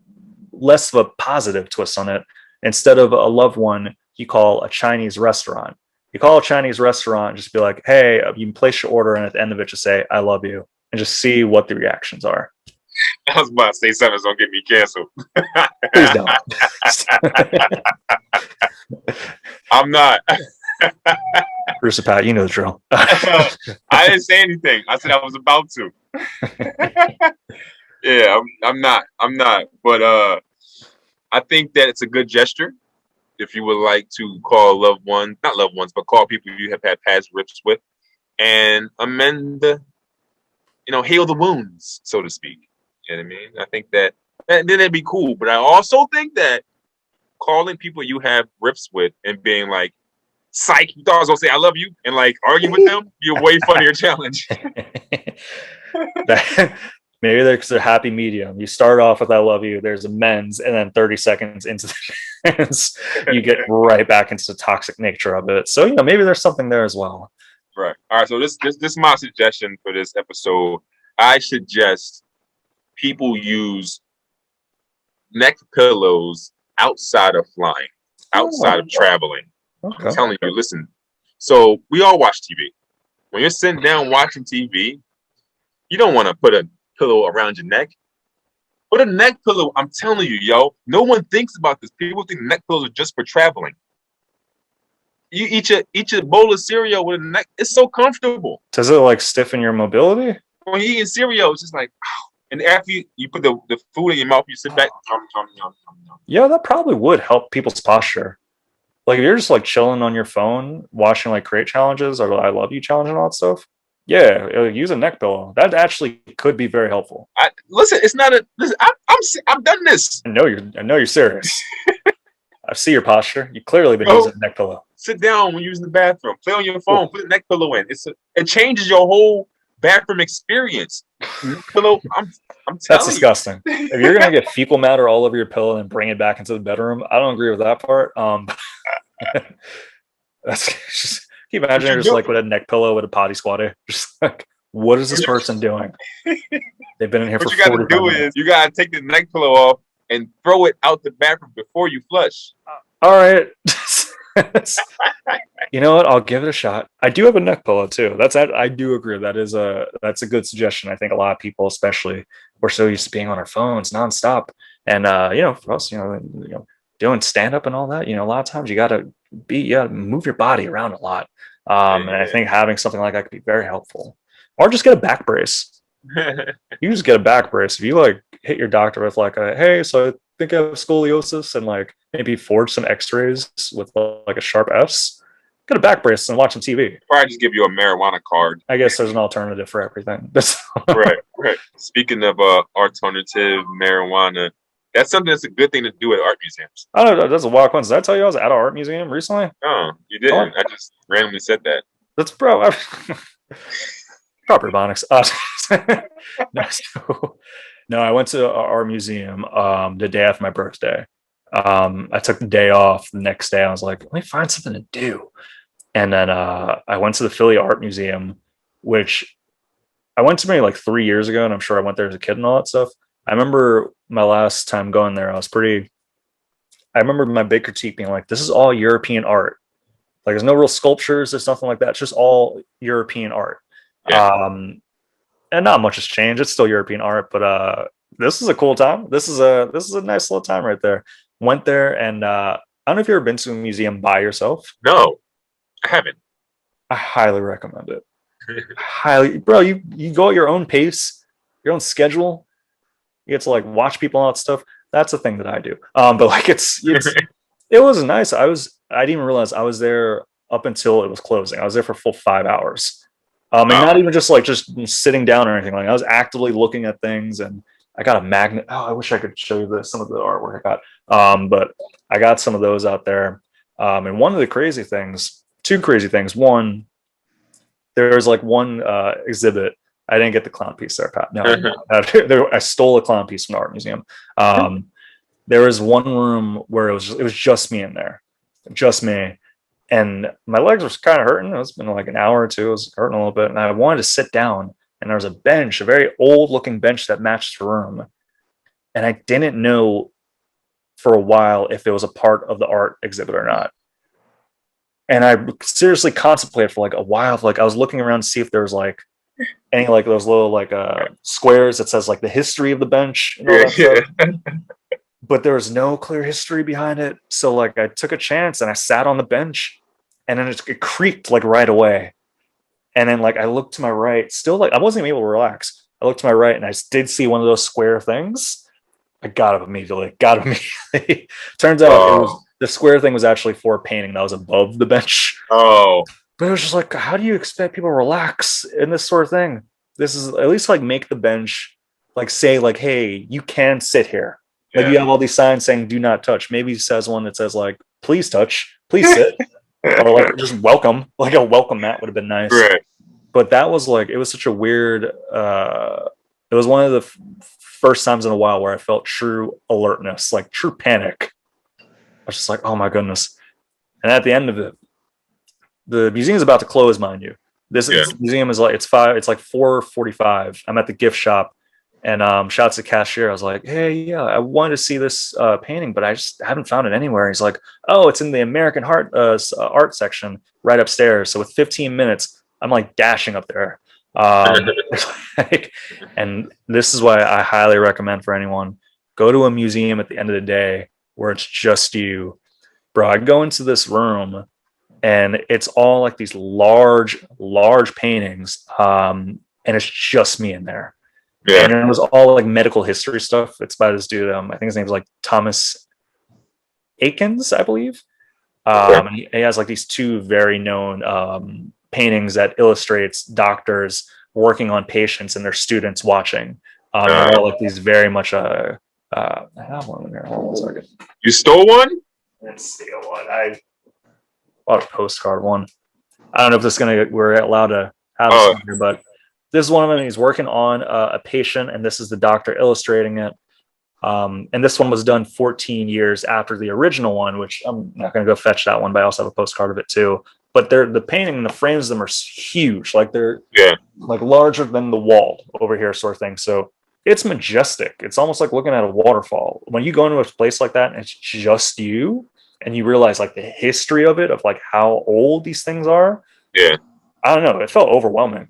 less of a positive twist on it, instead of a loved one, you call a Chinese restaurant. You call a Chinese restaurant, just be like, hey, you can place your order, and at the end of it, just say, I love you, and just see what the reactions are. I was about to say something's gonna get me canceled. Please don't. I'm not. Bruce Pat, you know the drill. I didn't say anything. I said I was about to. Yeah, I'm not. But I think that it's a good gesture if you would like to call not loved ones, but call people you have had past rips with, and amend heal the wounds, so to speak. You know what I mean? I think that then it'd be cool. But I also think that calling people you have rips with and being like, psych, you thought I was gonna say I love you, and like argue with them, be a way funnier challenge. Maybe they're happy medium. You start off with I love you, there's amends, and then 30 seconds into the dance, you get right back into the toxic nature of it. So maybe there's something there as well. Right. All right. So this is my suggestion for this episode. I suggest people use neck pillows outside of flying, outside of traveling. Okay. I'm telling you, listen. So we all watch TV. When you're sitting down watching TV, you don't want to put a pillow around your neck. Put a neck pillow. I'm telling you, yo. No one thinks about this. People think neck pillows are just for traveling. You eat your bowl of cereal with a neck. It's so comfortable. Does it like stiffen your mobility? When you eat cereal, it's just like, and after you put the food in your mouth, you sit back. Yeah, that probably would help people's posture. Like if you're just like chilling on your phone, watching like crate challenges or I love you challenge and all that stuff. Yeah, use a neck pillow. That actually could be very helpful. It's not a. Listen, I've done this. I know you're serious. I see your posture. You clearly been using a neck pillow. Sit down when you're using the bathroom. Play on your phone. Put a neck pillow in. It changes your whole bathroom experience. Pillow, I'm That's telling you. disgusting. If you're gonna get fecal matter all over your pillow and bring it back into the bedroom, I don't agree with that part. That's just, can you What imagine you just doing? like with a neck pillow with a potty squatter? Just like, what is this person doing? They've been in here for What you got to 45 do is minutes. you got to take the neck pillow off and throw it out the bathroom before you flush. All right. You know what? I'll give it a shot. I do have a neck pillow too. I do agree. That's a good suggestion. I think a lot of people, especially, we're so used to being on our phones nonstop. And for us, doing stand up and all that, a lot of times you gotta move your body around a lot. And I think having something like that could be very helpful. Or just get a back brace. You just get a back brace. If you like hit your doctor with like hey, so I think I have scoliosis, and like maybe forge some x-rays with like a sharp S, get a back brace and watch some TV. Probably just give you a marijuana card. I guess there's an alternative for everything. Right, right. Speaking of alternative marijuana, that's something that's a good thing to do at art museums. I don't know. That's a wild coincidence. Did I tell you I was at an art museum recently? Oh, you didn't. I just randomly said that. That's bro. Proper Ebonics. No, I went to an art museum the day after my birthday. I took the day off. The next day, I was like, let me find something to do. And then I went to the Philly Art Museum, which I went to maybe like 3 years ago, and I'm sure I went there as a kid and all that stuff. I remember my last time going there, I remember my big critique being like, this is all European art. Like, there's no real sculptures, there's nothing like that. It's just all European art. Yeah. And not much has changed. It's still European art, but this is a cool time. This is a nice little time right there. Went there, and I don't know if you've ever been to a museum by yourself. No, I haven't. I highly recommend it. Highly, bro. You go at your own pace, your own schedule. You get to like watch people and all that stuff. That's a thing that I do. But like it was nice. I didn't even realize I was there up until it was closing. I was there for a full 5 hours. And not even just sitting down or anything. Like, I was actively looking at things, and I got a magnet. Oh, I wish I could show you some of the artwork I got. But I got some of those out there. And one of the crazy things, two crazy things. One, there was like one exhibit. I didn't get the clown piece there, Pat. No, I stole a clown piece from the art museum. There was one room where it was just me in there, just me. And my legs were kind of hurting. It's been like an hour or two. It was hurting a little bit. And I wanted to sit down. And there was a bench, a very old looking bench that matched the room. And I didn't know for a while if it was a part of the art exhibit or not. And I seriously contemplated for like a while. Like, I was looking around to see if there was like any like those little like squares that says like the history of the bench and all that stuff. But there was no clear history behind it. So like I took a chance and I sat on the bench, and then it creaked like right away. And then like I looked to my right, still like I wasn't even able to relax. I looked to my right and I did see one of those square things. I got up immediately. Turns out the square thing was actually for a painting that was above the bench. Oh. But it was just like, how do you expect people to relax in this sort of thing? This is at least like make the bench like say like, hey, you can sit here. Like, you have all these signs saying do not touch. Maybe it says one that says like, please touch, please sit. Or like just welcome. Like a welcome mat would have been nice. Right. But that was like, it was such a weird it was one of the first times in a while where I felt true alertness, like true panic. I was just like, oh my goodness. And at the end of it, the museum is about to close, mind you. This museum is like it's 4:45. I'm at the gift shop, and shouts to the cashier. I was like, hey, yeah, I wanted to see this painting, but I just haven't found it anywhere. He's like, oh, it's in the American art section right upstairs. So with 15 minutes, I'm like dashing up there. And this is why I highly recommend for anyone, go to a museum at the end of the day where it's just you. Bro, I go into this room, and it's all like these large paintings, and it's just me in there. Yeah. And it was all like medical history stuff. It's by this dude. I think his name is like Thomas Akins, I believe. And he has like these two very known paintings that illustrates doctors working on patients and their students watching. They're all like these very much. I have one in there. Hold on a second. You stole one? Let's see what I bought a postcard one. I don't know if this is we're allowed to have this one here, but this is one of them. He's working on a patient, and this is the doctor illustrating it. And this one was done 14 years after the original one, which I'm not going to go fetch that one, but I also have a postcard of it too. But the painting and the frames of them are huge, like they're like larger than the wall over here, sort of thing. So it's majestic. It's almost like looking at a waterfall. When you go into a place like that and it's just you, and you realize like the history of it, of like how old these things are. Yeah. I don't know. It felt overwhelming.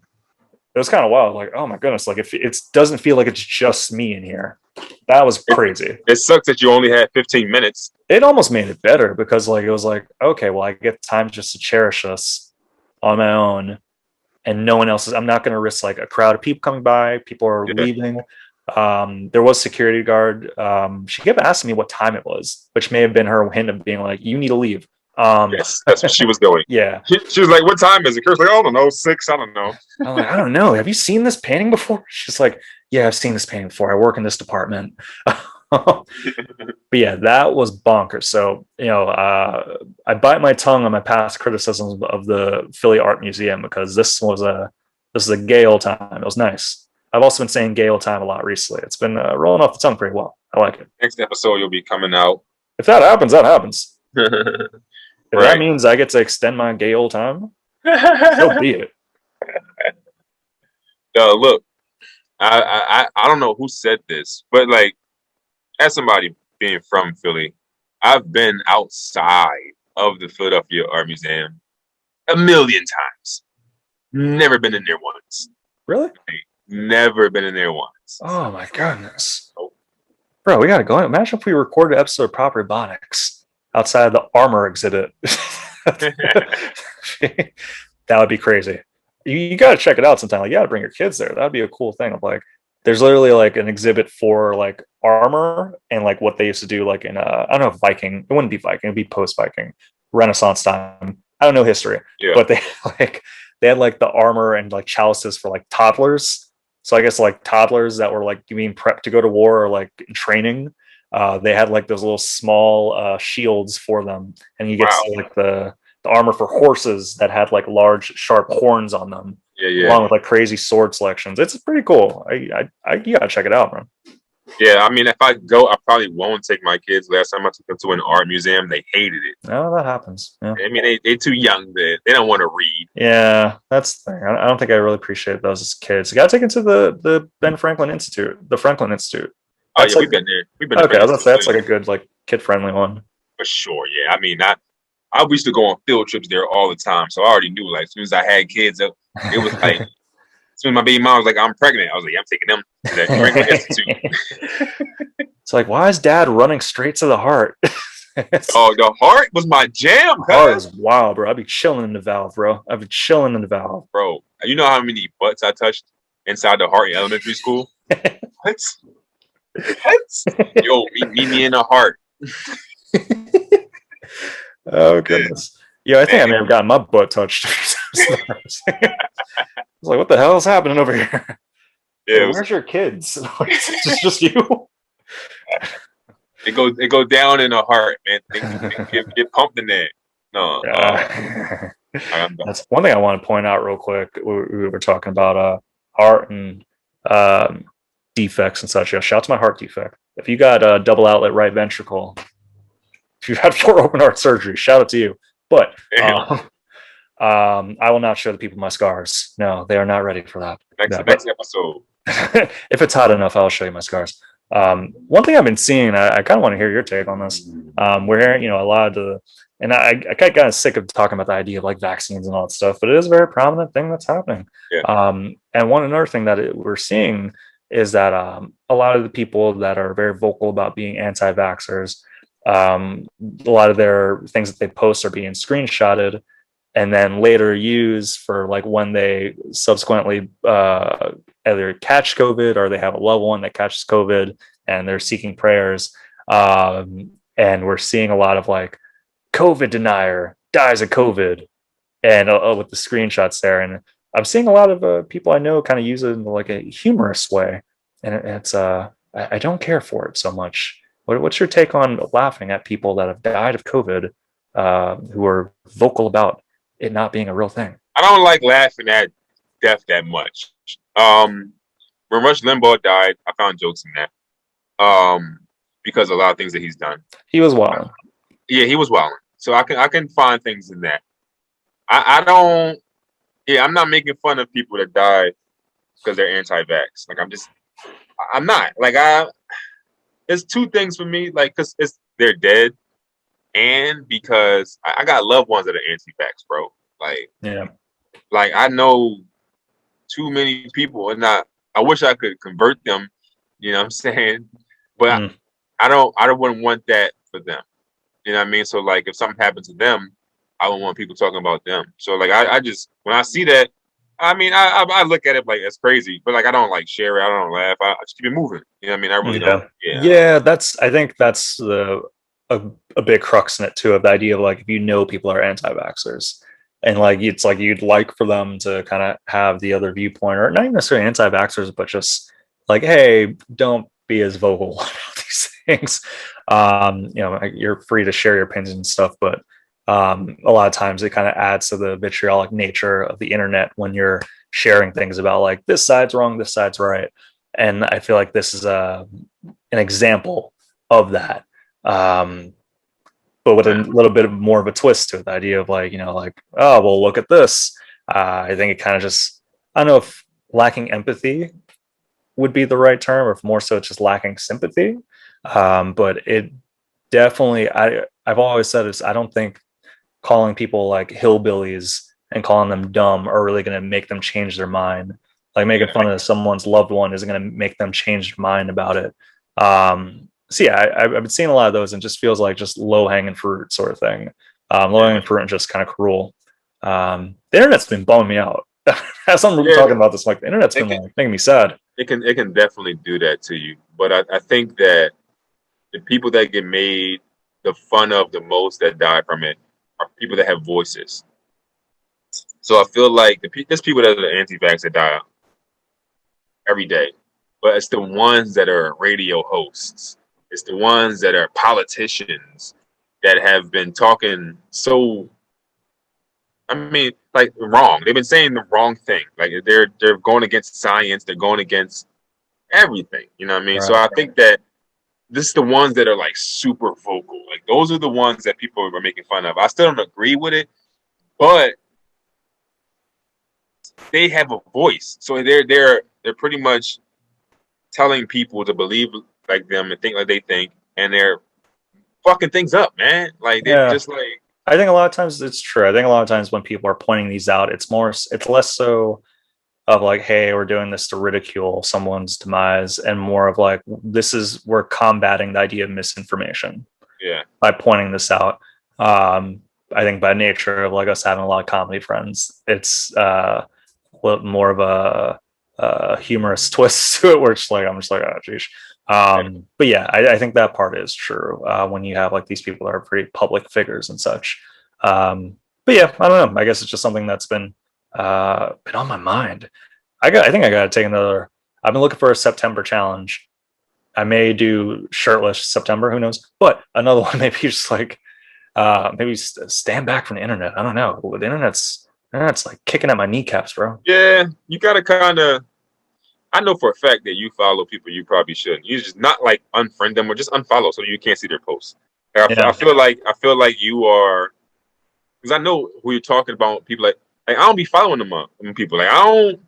It was kind of wild. Like, oh my goodness, like if it doesn't feel like it's just me in here. That was crazy. It sucks that you only had 15 minutes. It almost made it better because like it was like, okay, well, I get time just to cherish this on my own, and no one else is. I'm not going to risk like a crowd of people coming by. People are leaving. There was security guard. She kept asking me what time it was, which may have been her hint of being like, you need to leave. Yes, that's what she was doing. Yeah. She was like, what time is it? Kirk's like, I don't know, 6, I don't know. I'm like, I don't know. Have you seen this painting before? She's like, yeah, I've seen this painting before. I work in this department. But yeah, that was bonkers. So, I bite my tongue on my past criticisms of the Philly Art Museum because this is a gay old time. It was nice. I've also been saying gay old time a lot recently. It's been rolling off the tongue pretty well. I like it. Next episode, you'll be coming out. If that happens, that happens. If Right. that means I get to extend my gay old time, so be it. Look, I don't know who said this, but like, as somebody being from Philly, I've been outside of the Philadelphia Art Museum a million times. Never been in there once. Really? Never been in there once. Oh my goodness. Bro, we gotta go. Imagine if we recorded an episode of Proper Ebonics outside the armor exhibit. That would be crazy. You gotta check it out sometime. Like, you gotta bring your kids there. That'd be a cool thing. Of like, there's literally like an exhibit for like armor and like what they used to do, like in I don't know if Viking. It wouldn't be Viking. It'd be post Viking, Renaissance time. I don't know history, but they had like the armor and like chalices for like toddlers. So I guess like toddlers that were like being prepped to go to war or like in training. They had like those little small shields for them, and you get to see like the armor for horses that had like large sharp horns on them, along with like crazy sword selections. It's pretty cool. I you gotta check it out, man. Yeah, I mean, if I go, I probably won't take my kids. Last time I took them to an art museum, they hated it. No, that happens. Yeah. I mean, they're too young. They don't want to read. Yeah, that's the thing. I don't think I really appreciate those as kids. You gotta take them to the Ben Franklin Institute, the Franklin Institute. Oh yeah, we've been there. We've been. Okay, that's like a good like kid friendly one. For sure. Yeah, I mean, I used to go on field trips there all the time, so I already knew. Like, as soon as I had kids, it was like, as soon as my baby mom was like, "I'm pregnant," I was like, "I'm taking them to that Franklin Institute." It's like, why is Dad running straight to the heart? The heart was my jam. Heart is wild, bro. I'd be chilling in the valve, bro. I'd be chilling in the valve, bro. You know how many butts I touched inside the heart in elementary school? What? Yo, meet me in the heart. Oh goodness. Yeah, I think I may have gotten my butt touched. I was like, what the hell is happening over here? Yeah, where's your kids? It's just you. It go down in the heart, man. Get pumped in there. No. That's one thing I want to point out real quick. We were talking about heart and defects and such. Yeah, shout out to my heart defect. If you got a double outlet right ventricle, if you've had 4 open heart surgery, shout out to you. But I will not show the people my scars. No, they are not ready for that. Next episode. If it's hot enough, I'll show you my scars. One thing I've been seeing, I kind of want to hear your take on this. We're hearing, a lot of the, and I got kind of sick of talking about the idea of like vaccines and all that stuff, but it is a very prominent thing that's happening. Yeah. And another thing that we're seeing is that a lot of the people that are very vocal about being anti-vaxxers, a lot of their things that they post are being screenshotted and then later used for like when they subsequently either catch COVID or they have a loved one that catches COVID and they're seeking prayers. And we're seeing a lot of like COVID denier dies of COVID and with the screenshots there. And I'm seeing a lot of people I know kind of use it in like a humorous way. And it's I don't care for it so much. What's your take on laughing at people that have died of COVID who are vocal about it not being a real thing? I don't like laughing at death that much. When Rush Limbaugh died, I found jokes in that. Because of a lot of things that he's done. He was wild. Yeah, he was wild. So I can find things in that. I don't. Yeah, I'm not making fun of people that die because they're anti-vax. Like I'm not. Like There's two things for me. Like because they're dead, and because I got loved ones that are anti-vax, bro. Like Yeah. like I know too many people, and not. I wish I could convert them. You know what I'm saying? But Mm. I wouldn't want that for them. You know what I mean? So like if something happened to them, I don't want people talking about them. So like I just when I see that, I mean I look at it like it's crazy, but like I don't like share it, I don't laugh. I just keep it moving. You know what I mean? I really don't. Yeah. Yeah. Yeah, I think that's a, a big crux in it too, of the idea of like if you know people are anti-vaxxers and like it's like you'd like for them to kind of have the other viewpoint, or not even necessarily anti-vaxxers, but just like, hey, don't be as vocal about these things. You know, you're free to share your opinions and stuff, but a lot of times it kind of adds to the vitriolic nature of the internet when you're sharing things about like this side's wrong, this side's right. And I feel like this is an example of that, but with a little bit more of a twist to it. The idea of like, you know, like, oh well, look at this. I think it kind of just, I don't know if lacking empathy would be the right term, or if more so it's just lacking sympathy. But it definitely, I've always said this. I don't think calling people like hillbillies and calling them dumb are really going to make them change their mind. Like making Yeah. fun of someone's loved one isn't going to make them change their mind about it. So yeah, I've been seeing a lot of those, and just feels like just low hanging fruit sort of thing. Low hanging fruit and just kind of cruel. The internet's been bumming me out. As I'm Yeah. talking about this, like the internet's been like making me sad. It can definitely do that to you. But I think that the people that get made the fun of the most that die from it are people that have voices. So I feel like there's people that are anti-vax that die every day, but it's the ones that are radio hosts. It's the ones that are politicians that have been talking so. I mean, like wrong. They've been saying the wrong thing. Like they're going against science. They're going against everything. You know what I mean? So Right. I think that this is the ones that are like super vocal. Like those are the ones that people are making fun of. I still don't agree with it, but they have a voice. So they're pretty much telling people to believe like them and think like they think, and they're fucking things up, man. Like they're Yeah. just like I think a lot of times it's true. I think a lot of times when people are pointing these out, it's less so of like, hey, we're doing this to ridicule someone's demise, and more of like, we're combating the idea of misinformation yeah, by pointing this out. I think by nature of like us having a lot of comedy friends, it's a little more of a humorous twist to it, where it's like I'm just like, oh geez. yeah, But yeah, I think that part is true when you have like these people that are pretty public figures and such. But yeah, I don't know. I guess it's just something that's been on my mind. I think I got to take another. I've been looking for a September challenge. I may do shirtless September. Who knows? But another one, maybe just like maybe stand back from the internet. I don't know. The internet's like kicking at my kneecaps, bro. yeah. You gotta kind of. I know for a fact that you follow people you probably shouldn't. You just not like unfriend them or just unfollow so you can't see their posts. Like, Yeah, I feel like you are because I know who you're talking about. People like I don't be following them people. Like I don't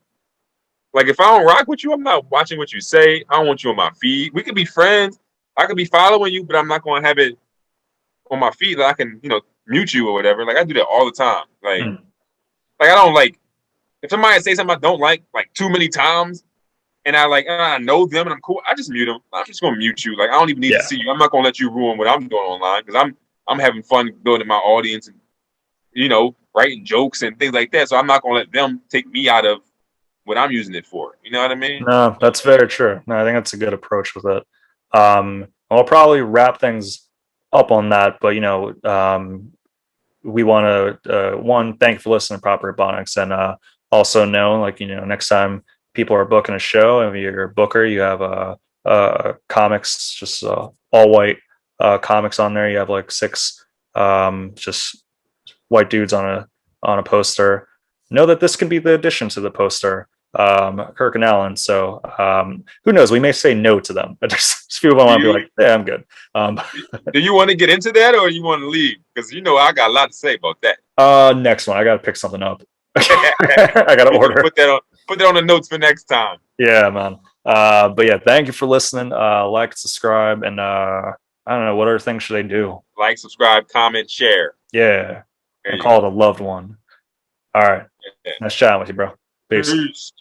like if I don't rock with you, I'm not watching what you say. I don't want you on my feed. We could be friends. I could be following you, but I'm not going to have it on my feed. Like I can mute you or whatever. Like I do that all the time. mm. Like I don't like if somebody say something I don't like too many times. And I know them and I'm cool. I just mute them. I'm just gonna mute you. Like I don't even need to Yeah, see you. I'm not gonna let you ruin what I'm doing online because I'm having fun building my audience and writing jokes and things like that. So I'm not gonna let them take me out of what I'm using it for. You know what I mean? no, that's very true. No, I think that's a good approach with it. I'll probably wrap things up on that, but we want to one, thank you for listening to Proper Ebonics, and also know, like, next time people are booking a show, if you're a booker, you have comics, just all white comics on there. You have like six just white dudes on a poster. Know that this can be the addition to the poster. Kirk and Alan. So who knows? We may say no to them. There's a few of them Do I'll be you like, yeah, I'm good. Um, do you want to get into that, or you want to leave? Because I got a lot to say about that. next one, I got to pick something up. I got to We can order. put that on the notes for next time. Yeah, man. But yeah, thank you for listening. Like, subscribe, and I don't know what other things should they do. Like, subscribe, comment, share. Yeah, There and you go. call it a loved one. All right, Yeah. nice chatting with you, bro. Peace. Peace.